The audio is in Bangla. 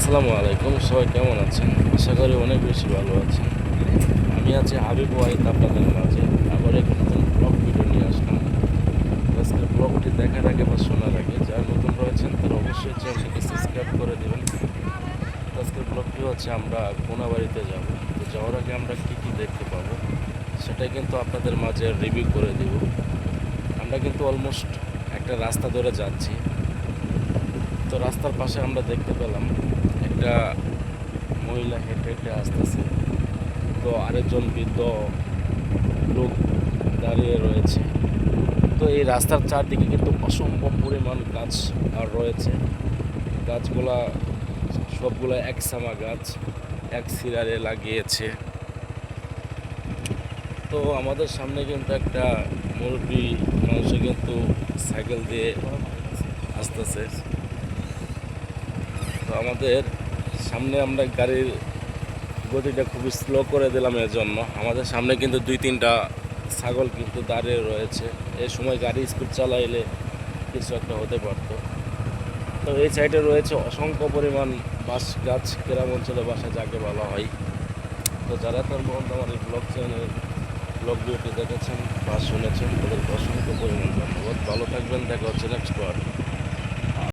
আসসালামু আলাইকুম, সবাই কেমন আছেন? আশা করি অনেক বেশি ভালো আছেন। আমি আছি হাবিব ওয়াহিদ আপনাদের মাঝে আবার এক নতুন ব্লগ ভিডিও নিয়ে আসলাম। আজকের ব্লগটি দেখার আগে বা শোনার আগে যারা নতুন রয়েছেন তারা অবশ্যই চ্যানেলটিকে সাবস্ক্রাইব করে দেবেন। আজকের ব্লগটি হচ্ছে আমরা কোনাবাড়িতে যাব। তো যাওয়ার আগে আমরা কী কী দেখতে পাবো সেটাই কিন্তু আপনাদের মাঝে রিভিউ করে দেব। আমরা কিন্তু অলমোস্ট একটা রাস্তা ধরে যাচ্ছি। তো রাস্তার পাশে আমরা দেখতে পেলাম একটা মহিলা হেঁটে হেঁটে আসতেছে। তো আরেকজন বৃদ্ধ লোক দাঁড়িয়ে রয়েছে। তো এই রাস্তার চারদিকে কিন্তু অসম্ভব পরিমাণ গাছ আর রয়েছে। গাছগুলা সবগুলো একসামা গাছ, এক সিরারে লাগিয়েছে। তো আমাদের সামনে কিন্তু একটা মুরব্বী মানুষ কিন্তু সাইকেল দিয়ে আসতেছে। তো আমাদের সামনে আমরা গাড়ির গতিটা খুবই স্লো করে দিলাম। এর জন্য আমাদের সামনে কিন্তু দুই তিনটা ছাগল কিন্তু দাঁড়িয়ে রয়েছে। এই সময় গাড়ি স্পিড চালাইলে কিছু একটা হতে পারতো। তো এই সাইডে রয়েছে অসংখ্য পরিমাণ বাঁশ গাছ, গ্রাম অঞ্চলে বাসা যাকে বলা হয়। তো যারা তার পর্যন্ত আমার এই ব্লগ চ্যানেল ব্লগ ভিডিওটি দেখেছেন বা শুনেছেন তাদেরকে অসংখ্য পরিমাণ ধন্যবাদ। ভালো থাকবেন, দেখা হচ্ছে নেক্সট বার।